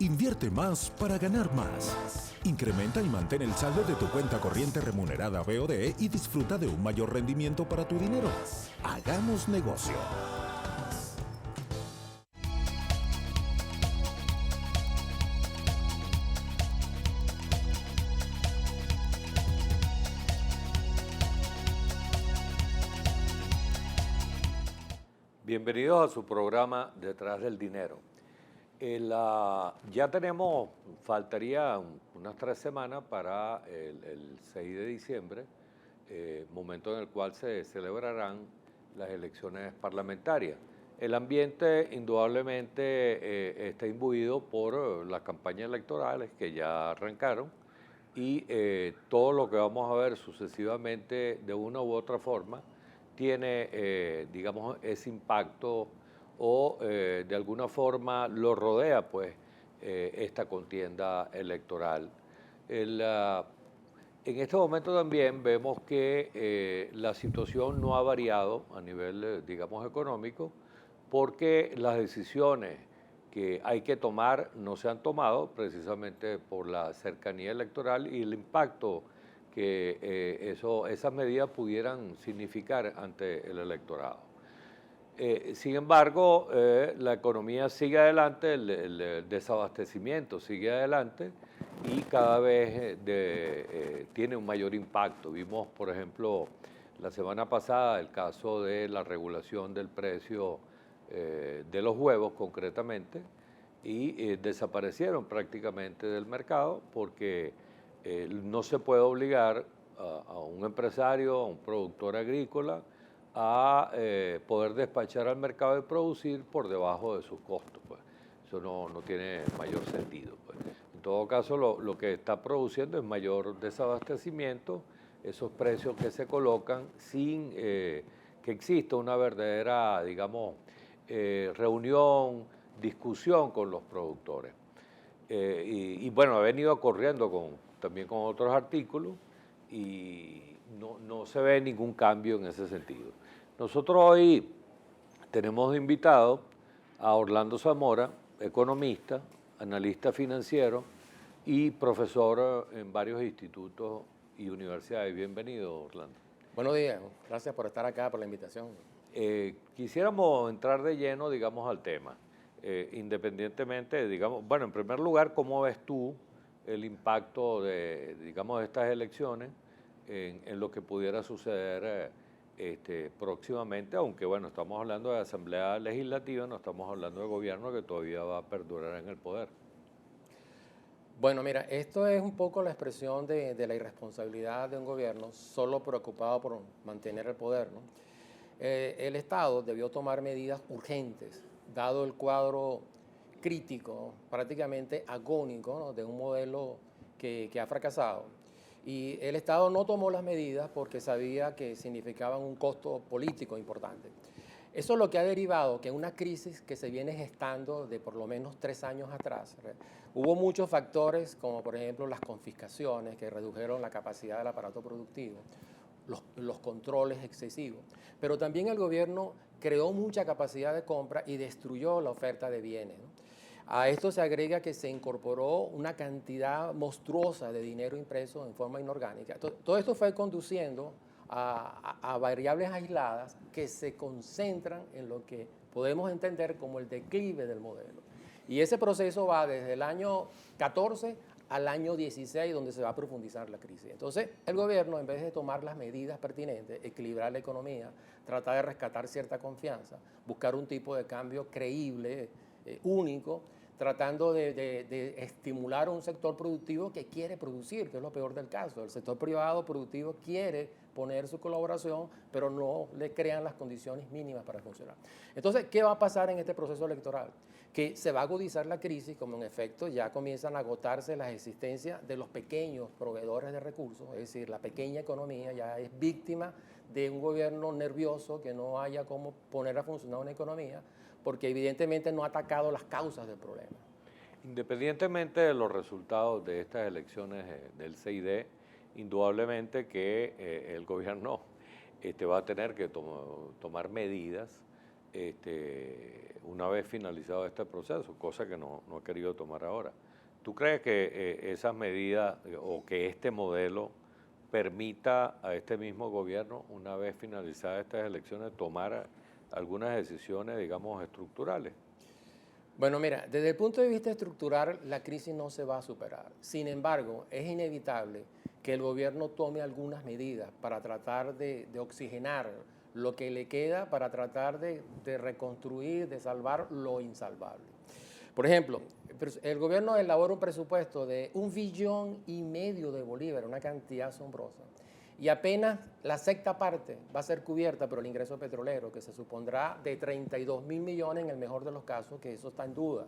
Invierte más para ganar más. Incrementa y mantén el saldo de tu cuenta corriente remunerada BOD y disfruta de un mayor rendimiento para tu dinero. Hagamos negocio. Bienvenidos a su programa Detrás del Dinero. Ya tenemos, faltaría unas 3 semanas para el 6 de diciembre, momento en el cual se celebrarán las elecciones parlamentarias. El ambiente indudablemente está imbuido por las campañas electorales que ya arrancaron y todo lo que vamos a ver sucesivamente de una u otra forma tiene, digamos, ese impacto o de alguna forma lo rodea, pues, esta contienda electoral. En este momento también vemos que la situación no ha variado a nivel, digamos, económico, porque las decisiones que hay que tomar no se han tomado precisamente por la cercanía electoral y el impacto que esas medidas pudieran significar ante el electorado. Sin embargo, la economía sigue adelante, el desabastecimiento sigue adelante y cada vez tiene un mayor impacto. Vimos, por ejemplo, la semana pasada el caso de la regulación del precio de los huevos concretamente y desaparecieron prácticamente del mercado porque no se puede obligar a un empresario, a un productor agrícola, a poder despachar al mercado y producir por debajo de sus costos. Pues. Eso no tiene mayor sentido. Pues. En todo caso, lo que está produciendo es mayor desabastecimiento, esos precios que se colocan sin que exista una verdadera, digamos, reunión, discusión con los productores. Y bueno, ha venido corriendo también con otros artículos y no se ve ningún cambio en ese sentido. Nosotros hoy tenemos de invitado a Orlando Zamora, economista, analista financiero y profesor en varios institutos y universidades. Bienvenido, Orlando. Buenos días, gracias por estar acá, por la invitación. Quisiéramos entrar de lleno, digamos, al tema. Independientemente, digamos, bueno, en primer lugar, ¿cómo ves tú el impacto de, digamos, de estas elecciones en lo que pudiera suceder próximamente? Aunque, bueno, estamos hablando de asamblea legislativa, no estamos hablando de gobierno que todavía va a perdurar en el poder. Bueno, mira, esto es un poco la expresión de la irresponsabilidad de un gobierno solo preocupado por mantener el poder, ¿no? El Estado debió tomar medidas urgentes, dado el cuadro crítico, prácticamente agónico, ¿no?, de un modelo que ha fracasado. Y el Estado no tomó las medidas porque sabía que significaban un costo político importante. Eso es lo que ha derivado que una crisis que se viene gestando de por lo menos 3 años atrás. Hubo muchos factores, como por ejemplo las confiscaciones que redujeron la capacidad del aparato productivo, los controles excesivos, pero también el gobierno creó mucha capacidad de compra y destruyó la oferta de bienes, ¿no? A esto se agrega que se incorporó una cantidad monstruosa de dinero impreso en forma inorgánica. Todo esto fue conduciendo a variables aisladas que se concentran en lo que podemos entender como el declive del modelo. Y ese proceso va desde el año 14 al año 16, donde se va a profundizar la crisis. Entonces, el gobierno, en vez de tomar las medidas pertinentes, equilibrar la economía, tratar de rescatar cierta confianza, buscar un tipo de cambio creíble, único, tratando de estimular un sector productivo que quiere producir, que es lo peor del caso. El sector privado productivo quiere poner su colaboración, pero no le crean las condiciones mínimas para funcionar. Entonces, ¿qué va a pasar en este proceso electoral? Que se va a agudizar la crisis, como en efecto ya comienzan a agotarse las existencias de los pequeños proveedores de recursos, es decir, la pequeña economía ya es víctima de un gobierno nervioso que no haya cómo poner a funcionar una economía, porque evidentemente no ha atacado las causas del problema. Independientemente de los resultados de estas elecciones del CID, indudablemente que el gobierno va a tener que tomar medidas una vez finalizado este proceso, cosa que no ha querido tomar ahora. ¿Tú crees que esas medidas o que este modelo permita a este mismo gobierno, una vez finalizadas estas elecciones, tomar algunas decisiones, digamos, estructurales? Bueno, mira, desde el punto de vista estructural, la crisis no se va a superar. Sin embargo, es inevitable que el gobierno tome algunas medidas para tratar de oxigenar lo que le queda, para tratar de reconstruir, de salvar lo insalvable. Por ejemplo, el gobierno elabora un presupuesto de 1,5 billones de bolívares, una cantidad asombrosa. Y apenas la sexta parte va a ser cubierta por el ingreso petrolero, que se supondrá de 32.000 millones en el mejor de los casos, que eso está en duda.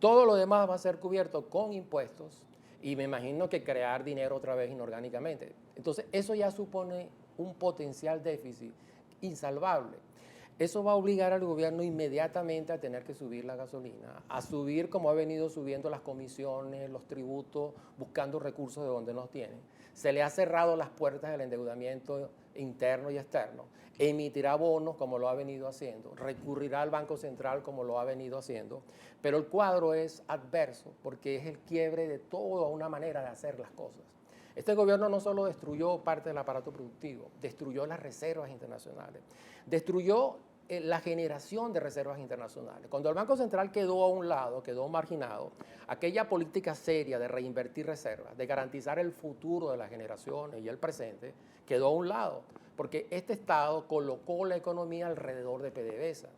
Todo lo demás va a ser cubierto con impuestos y me imagino que crear dinero otra vez inorgánicamente. Entonces, eso ya supone un potencial déficit insalvable. Eso va a obligar al gobierno inmediatamente a tener que subir la gasolina, a subir como ha venido subiendo las comisiones, los tributos, buscando recursos de donde no tienen. Se le ha cerrado las puertas del endeudamiento interno y externo. Emitirá bonos como lo ha venido haciendo, recurrirá al Banco Central como lo ha venido haciendo, pero el cuadro es adverso porque es el quiebre de toda una manera de hacer las cosas. Este gobierno no solo destruyó parte del aparato productivo, destruyó las reservas internacionales, destruyó la generación de reservas internacionales. Cuando el Banco Central quedó a un lado, quedó marginado, aquella política seria de reinvertir reservas, de garantizar el futuro de las generaciones y el presente, quedó a un lado, porque este Estado colocó la economía alrededor de PDVSA.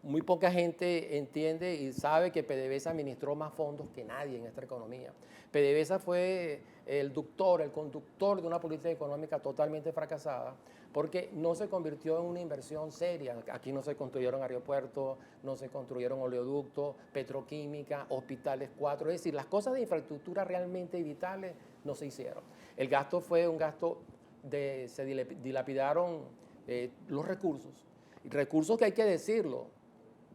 Muy poca gente entiende y sabe que PDVSA administró más fondos que nadie en esta economía. PDVSA fue el conductor de una política económica totalmente fracasada porque no se convirtió en una inversión seria. Aquí no se construyeron aeropuertos, no se construyeron oleoductos, petroquímica, hospitales 4. Es decir, las cosas de infraestructura realmente vitales no se hicieron. El gasto fue un gasto se dilapidaron los recursos que hay que decirlo,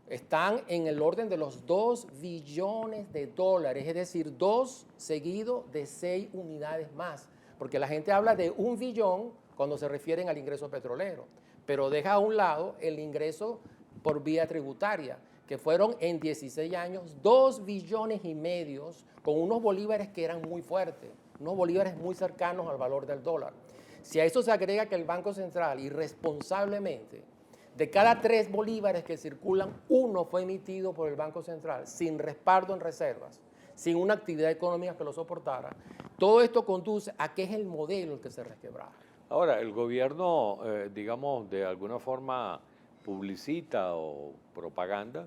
están en el orden de los 2 billones de dólares, es decir, 2 seguidos de 6 unidades más, porque la gente habla de 1 billón cuando se refieren al ingreso petrolero, pero deja a un lado el ingreso por vía tributaria, que fueron en 16 años 2,5 billones con unos bolívares que eran muy fuertes, unos bolívares muy cercanos al valor del dólar. Si a eso se agrega que el Banco Central irresponsablemente, de cada 3 bolívares que circulan, 1 fue emitido por el Banco Central sin respaldo en reservas, sin una actividad económica que lo soportara. Todo esto conduce a que es el modelo el que se resquebraja. Ahora, el gobierno, digamos, de alguna forma publicita o propaganda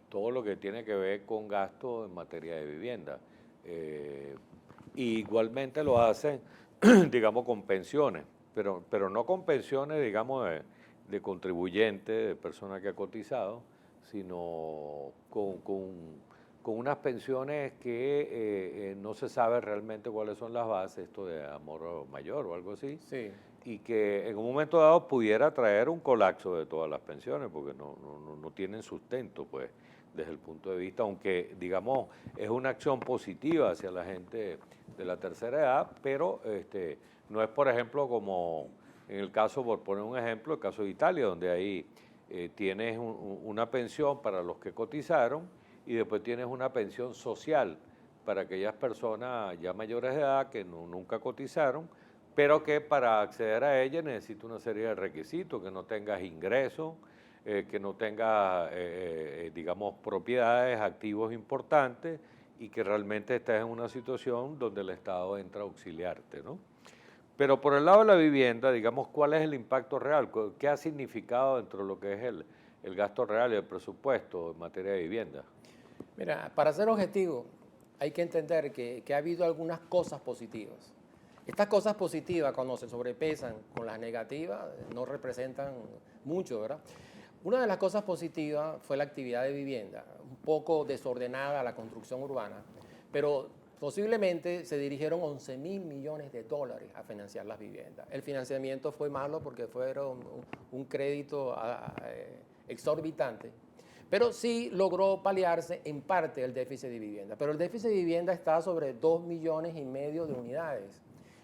todo lo que tiene que ver con gasto en materia de vivienda. Y igualmente lo hacen, digamos, con pensiones, pero no con pensiones, digamos, de contribuyente, de persona que ha cotizado, sino con unas pensiones que no se sabe realmente cuáles son las bases, esto de amor mayor o algo así, Sí. y que en un momento dado pudiera traer un colapso de todas las pensiones, porque no tienen sustento, pues, desde el punto de vista, aunque, digamos, es una acción positiva hacia la gente de la tercera edad, pero no es, por ejemplo, como en el caso, por poner un ejemplo, el caso de Italia, donde ahí tienes una pensión para los que cotizaron y después tienes una pensión social para aquellas personas ya mayores de edad que nunca cotizaron, pero que para acceder a ella necesita una serie de requisitos, que no tengas ingresos, que no tengas, digamos, propiedades, activos importantes y que realmente estés en una situación donde el Estado entra a auxiliarte, ¿no? Pero por el lado de la vivienda, digamos, ¿cuál es el impacto real? ¿Qué ha significado dentro de lo que es el gasto real y el presupuesto en materia de vivienda? Mira, para ser objetivo, hay que entender que ha habido algunas cosas positivas. Estas cosas positivas, cuando se sobrepesan con las negativas, no representan mucho, ¿verdad? Una de las cosas positivas fue la actividad de vivienda, un poco desordenada la construcción urbana, pero posiblemente se dirigieron 11.000 millones de dólares a financiar las viviendas. El financiamiento fue malo porque fueron un crédito exorbitante, pero sí logró paliarse en parte el déficit de vivienda. Pero el déficit de vivienda está sobre 2,5 millones de unidades.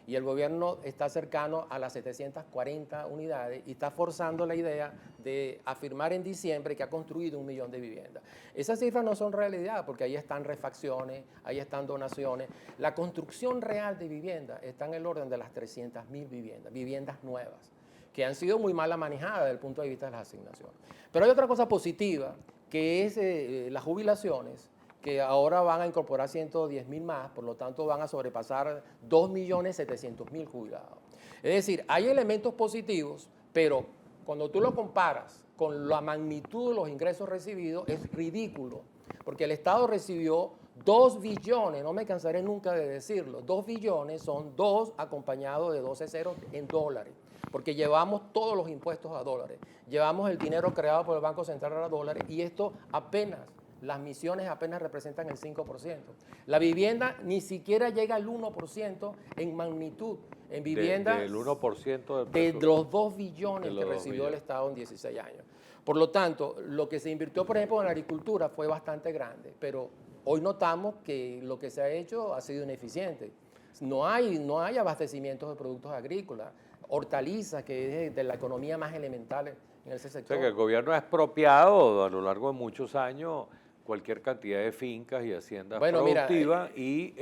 y el gobierno está cercano a las 740 unidades y está forzando la idea de afirmar en diciembre que ha construido 1 millón de viviendas. Esas cifras no son realidad porque ahí están refacciones, ahí están donaciones. La construcción real de viviendas está en el orden de las 300.000 viviendas, viviendas nuevas, que han sido muy mal manejadas desde el punto de vista de las asignaciones. Pero hay otra cosa positiva, que es las jubilaciones, que ahora van a incorporar 110.000 más, por lo tanto van a sobrepasar 2.700.000 jubilados. Es decir, hay elementos positivos, pero cuando tú lo comparas con la magnitud de los ingresos recibidos, es ridículo, porque el Estado recibió 2 billones, no me cansaré nunca de decirlo, 2 billones son 2 acompañados de 12 ceros en dólares, porque llevamos todos los impuestos a dólares, llevamos el dinero creado por el Banco Central a dólares y esto apenas, las misiones apenas representan el 5%. La vivienda ni siquiera llega al 1% en magnitud, en vivienda del 1% del de presupuesto. los 2 billones De que los 2 recibió el billones. Estado en 16 años. Por lo tanto, lo que se invirtió, por ejemplo, en la agricultura fue bastante grande, pero hoy notamos que lo que se ha hecho ha sido ineficiente. No hay abastecimientos de productos agrícolas, hortalizas, que es de la economía más elemental en ese O sea sector. que el gobierno ha expropiado a lo largo de muchos años cualquier cantidad de fincas y haciendas Bueno, mira, productivas y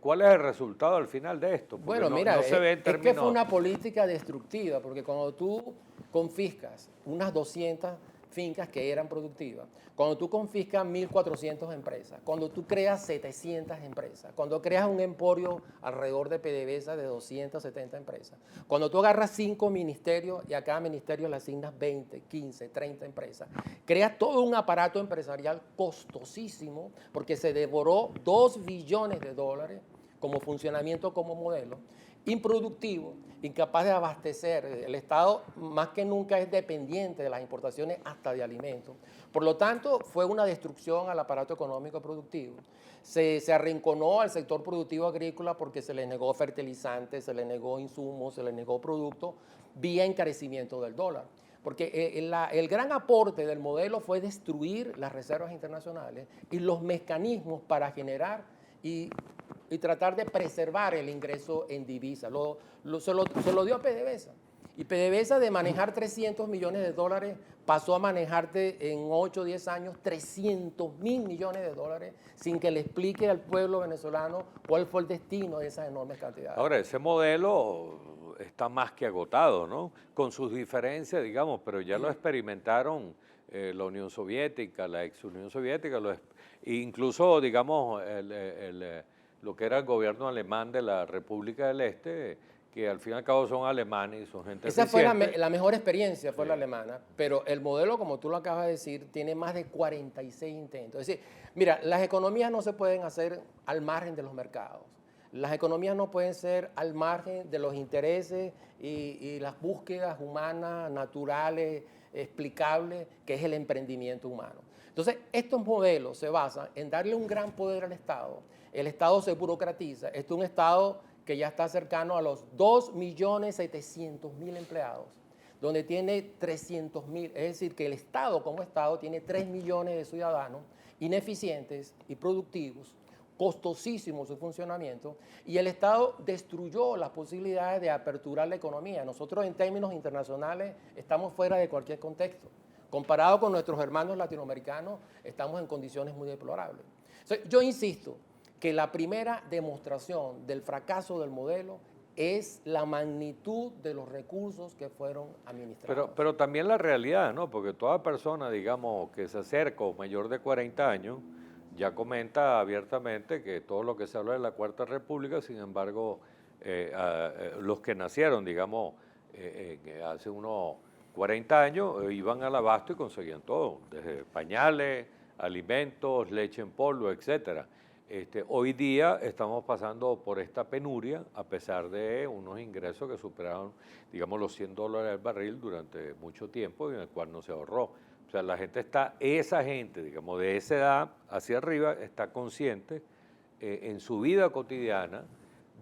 ¿cuál es el resultado al final de esto? Porque bueno, mira, no se ve en es que términos... fue una política destructiva, porque cuando tú confiscas unas 200 fincas que eran productivas, cuando tú confiscas 1.400 empresas, cuando tú creas 700 empresas, cuando creas un emporio alrededor de PDVSA de 270 empresas, cuando tú agarras 5 ministerios y a cada ministerio le asignas 20, 15, 30 empresas, creas todo un aparato empresarial costosísimo porque se devoró 2 billones de dólares como funcionamiento, como modelo, improductivo, incapaz de abastecer. El Estado más que nunca es dependiente de las importaciones hasta de alimentos. Por lo tanto, fue una destrucción al aparato económico productivo. Se arrinconó al sector productivo agrícola porque se le negó fertilizantes, se le negó insumos, se le negó productos vía encarecimiento del dólar. Porque el gran aporte del modelo fue destruir las reservas internacionales y los mecanismos para generar y tratar de preservar el ingreso en divisa. Se lo dio a PDVSA. Y PDVSA, de manejar 300 millones de dólares, pasó a manejarte en 8 o 10 años 300.000 millones de dólares sin que le explique al pueblo venezolano cuál fue el destino de esas enormes cantidades. Ahora, ese modelo está más que agotado, ¿no? Con sus diferencias, digamos, pero ya lo experimentaron la Unión Soviética, la ex Unión Soviética, incluso, digamos, lo que era el gobierno alemán de la República del Este, que al fin y al cabo son alemanes y son gente Esa fue eficiente. la mejor experiencia, fue la alemana, pero el modelo, como tú lo acabas de decir, tiene más de 46 intentos. Es decir, mira, las economías no se pueden hacer al margen de los mercados. Las economías no pueden ser al margen de los intereses y las búsquedas humanas, naturales, explicables, que es el emprendimiento humano. Entonces, estos modelos se basan en darle un gran poder al Estado. El Estado se burocratiza. Esto es un Estado que ya está cercano a los 2.700.000 empleados, donde tiene 300.000, es decir, que el Estado como Estado tiene 3 millones de ciudadanos ineficientes y productivos, costosísimo su funcionamiento, y el Estado destruyó las posibilidades de aperturar la economía. Nosotros en términos internacionales estamos fuera de cualquier contexto. Comparado con nuestros hermanos latinoamericanos, estamos en condiciones muy deplorables. Entonces, yo insisto que la primera demostración del fracaso del modelo es la magnitud de los recursos que fueron administrados. Pero también la realidad, ¿no? Porque toda persona, digamos, que se acerca o mayor de 40 años, ya comenta abiertamente que todo lo que se habla de la Cuarta República, sin embargo, los que nacieron, digamos, hace unos 40 años, iban al abasto y conseguían todo, desde pañales, alimentos, leche en polvo, etcétera. Hoy día estamos pasando por esta penuria a pesar de unos ingresos que superaron, digamos, los $100 al barril durante mucho tiempo y en el cual no se ahorró. O sea, esa gente, digamos, de esa edad hacia arriba está consciente en su vida cotidiana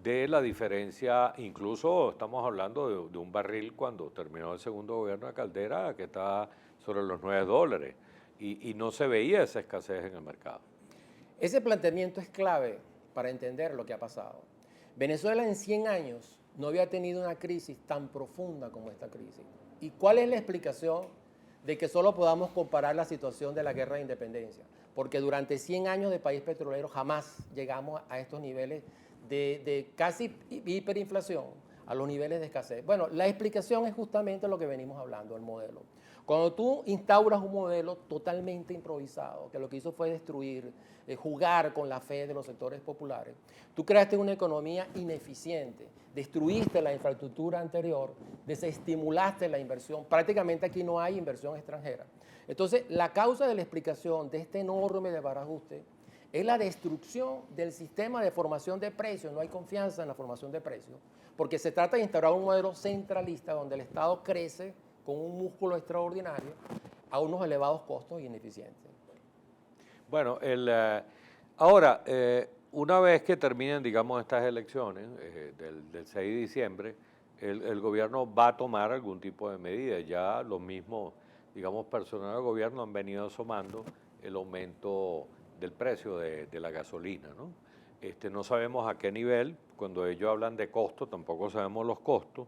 de la diferencia. Incluso estamos hablando de un barril cuando terminó el segundo gobierno de Caldera que estaba sobre los $9 y no se veía esa escasez en el mercado. Ese planteamiento es clave para entender lo que ha pasado. Venezuela en 100 años no había tenido una crisis tan profunda como esta crisis. ¿Y cuál es la explicación de que solo podamos comparar la situación de la guerra de independencia? Porque durante 100 años de país petrolero jamás llegamos a estos niveles de casi hiperinflación, a los niveles de escasez. Bueno, la explicación es justamente lo que venimos hablando, el modelo. Cuando tú instauras un modelo totalmente improvisado, que lo que hizo fue destruir, jugar con la fe de los sectores populares, tú creaste una economía ineficiente, destruiste la infraestructura anterior, desestimulaste la inversión. Prácticamente aquí no hay inversión extranjera. Entonces, la causa de la explicación de este enorme desbarajuste es la destrucción del sistema de formación de precios. No hay confianza en la formación de precios, porque se trata de instaurar un modelo centralista donde el Estado crece con un músculo extraordinario a unos elevados costos y ineficientes. Bueno, ahora, una vez que terminen, digamos, estas elecciones del 6 de diciembre, el gobierno va a tomar algún tipo de medida. Ya los mismos, digamos, personal del gobierno han venido asomando el aumento del precio de la gasolina, ¿no? No sabemos a qué nivel, cuando ellos hablan de costo, tampoco sabemos los costos.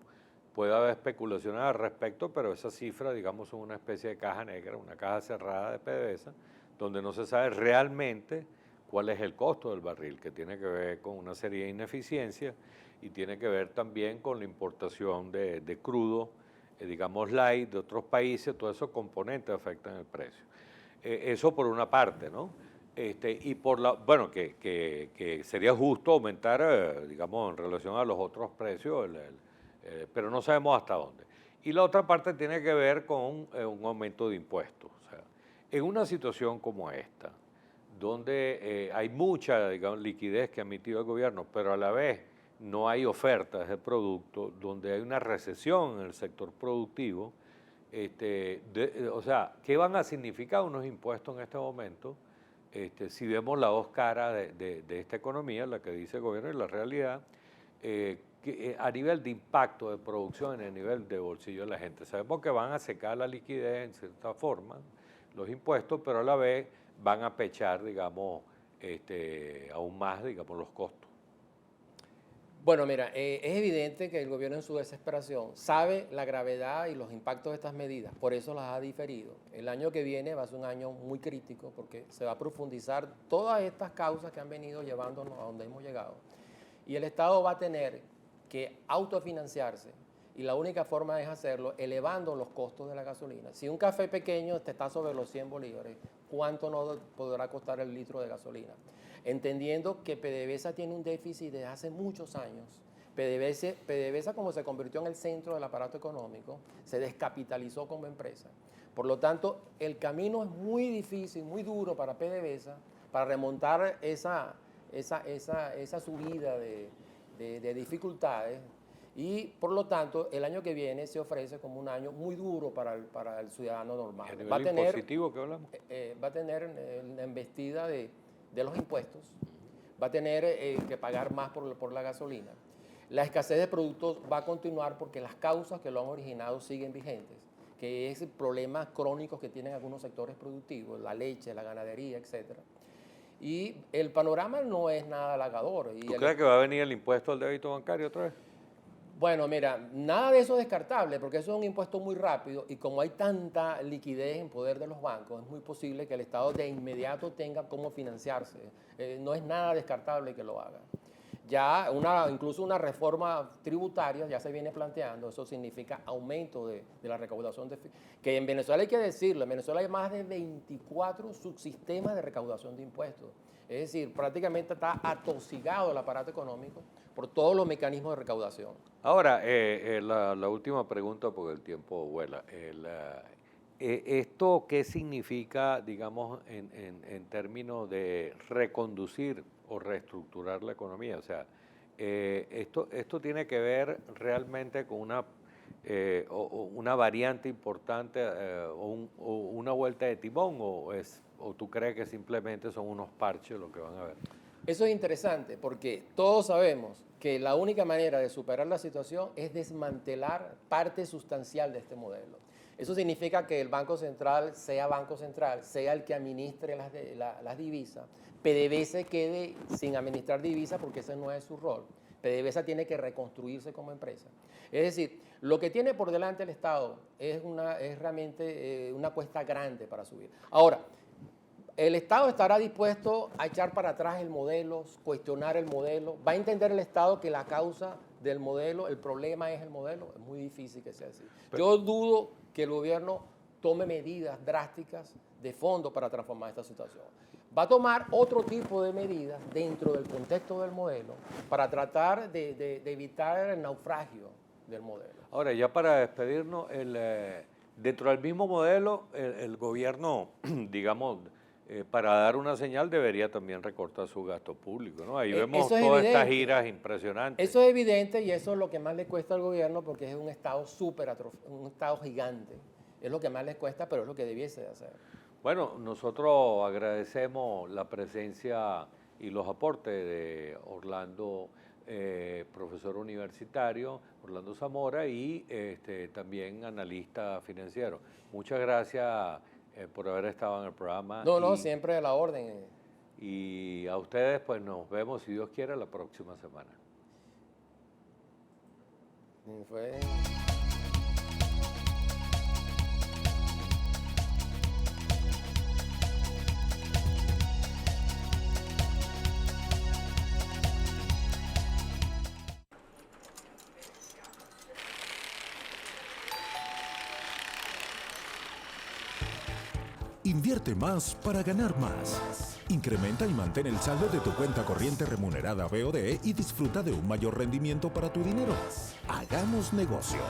Puede haber especulaciones al respecto, pero esa cifra, digamos, son una especie de caja negra, una caja cerrada de PDVSA, donde no se sabe realmente cuál es el costo del barril, que tiene que ver con una serie de ineficiencias y tiene que ver también con la importación de crudo, digamos, light de otros países. Todos esos componentes afectan el precio. Eso por una parte, ¿no? Y por la, bueno, que sería justo aumentar, digamos, en relación a los otros precios, pero no sabemos hasta dónde. Y la otra parte tiene que ver con un aumento de impuestos. O sea, en una situación como esta, donde hay mucha, digamos, liquidez que ha emitido el gobierno, pero a la vez no hay ofertas de producto, donde hay una recesión en el sector productivo, o sea, ¿qué van a significar unos impuestos en este momento? Si vemos las dos caras de esta economía, la que dice el gobierno y la realidad, a nivel de impacto de producción en el nivel de bolsillo de la gente. Sabemos que van a secar la liquidez en cierta forma, los impuestos, pero a la vez van a pechar, digamos, aún más, digamos, los costos. Bueno, mira, es evidente que el gobierno en su desesperación sabe la gravedad y los impactos de estas medidas, por eso las ha diferido. El año que viene va a ser un año muy crítico porque se va a profundizar todas estas causas que han venido llevándonos a donde hemos llegado. Y el Estado va a tener que autofinanciarse y la única forma es hacerlo elevando los costos de la gasolina. Si un café pequeño te está sobre los 100 bolívares, ¿cuánto no podrá costar el litro de gasolina? Entendiendo que PDVSA tiene un déficit desde hace muchos años. PDVSA, como se convirtió en el centro del aparato económico, se descapitalizó como empresa. Por lo tanto, el camino es muy difícil, muy duro para PDVSA, para remontar esa subida de dificultades. Y por lo tanto, el año que viene se ofrece como un año muy duro para el ciudadano normal. ¿A nivel impositivo que hablamos? Va a tener la embestida de los impuestos, va a tener que pagar más por la gasolina. La escasez de productos va a continuar porque las causas que lo han originado siguen vigentes, que es problemas crónicos que tienen algunos sectores productivos, la leche, la ganadería, etc. Y el panorama no es nada halagador. ¿Tú crees que va a venir el impuesto al débito bancario otra vez? Bueno, mira, nada de eso es descartable porque eso es un impuesto muy rápido y como hay tanta liquidez en poder de los bancos, es muy posible que el Estado de inmediato tenga cómo financiarse. No es nada descartable que lo haga. Ya incluso una reforma tributaria ya se viene planteando, eso significa aumento de la recaudación, que en Venezuela hay que decirlo, en Venezuela hay más de 24 subsistemas de recaudación de impuestos. Es decir, prácticamente está atosigado el aparato económico por todos los mecanismos de recaudación. Ahora, la última pregunta, porque el tiempo vuela. ¿Esto qué significa, digamos, en términos de reconducir o reestructurar la economía? O sea, esto tiene que ver realmente con una variante importante o una vuelta de timón, o tú crees que simplemente son unos parches lo que van a ver? Eso es interesante porque todos sabemos que la única manera de superar la situación es desmantelar parte sustancial de este modelo. Eso significa que el Banco Central, sea el que administre las divisas, PDVSA quede sin administrar divisas porque ese no es su rol. PDVSA tiene que reconstruirse como empresa. Es decir, lo que tiene por delante el Estado es realmente una cuesta grande para subir. Ahora, el Estado estará dispuesto a echar para atrás el modelo, cuestionar el modelo. ¿Va a entender el Estado que la causa del modelo, el problema es el modelo? Es muy difícil que sea así. Yo dudo que el gobierno tome medidas drásticas de fondo para transformar esta situación. Va a tomar otro tipo de medidas dentro del contexto del modelo para tratar de evitar el naufragio del modelo. Ahora, ya para despedirnos, dentro del mismo modelo, el gobierno, digamos, para dar una señal debería también recortar su gasto público, ¿no? Ahí vemos todas estas giras impresionantes. Eso es evidente y eso es lo que más le cuesta al gobierno porque es un Estado un Estado gigante. Es lo que más le cuesta, pero es lo que debiese de hacer. Bueno, nosotros agradecemos la presencia y los aportes de Orlando, profesor universitario, Orlando Zamora, y también analista financiero. Muchas gracias por haber estado en el programa. No, siempre a la orden. Y a ustedes, pues nos vemos, si Dios quiere, la próxima semana. Fue... Invierte más para ganar más. Incrementa y mantén el saldo de tu cuenta corriente remunerada BOD y disfruta de un mayor rendimiento para tu dinero. Hagamos negocio.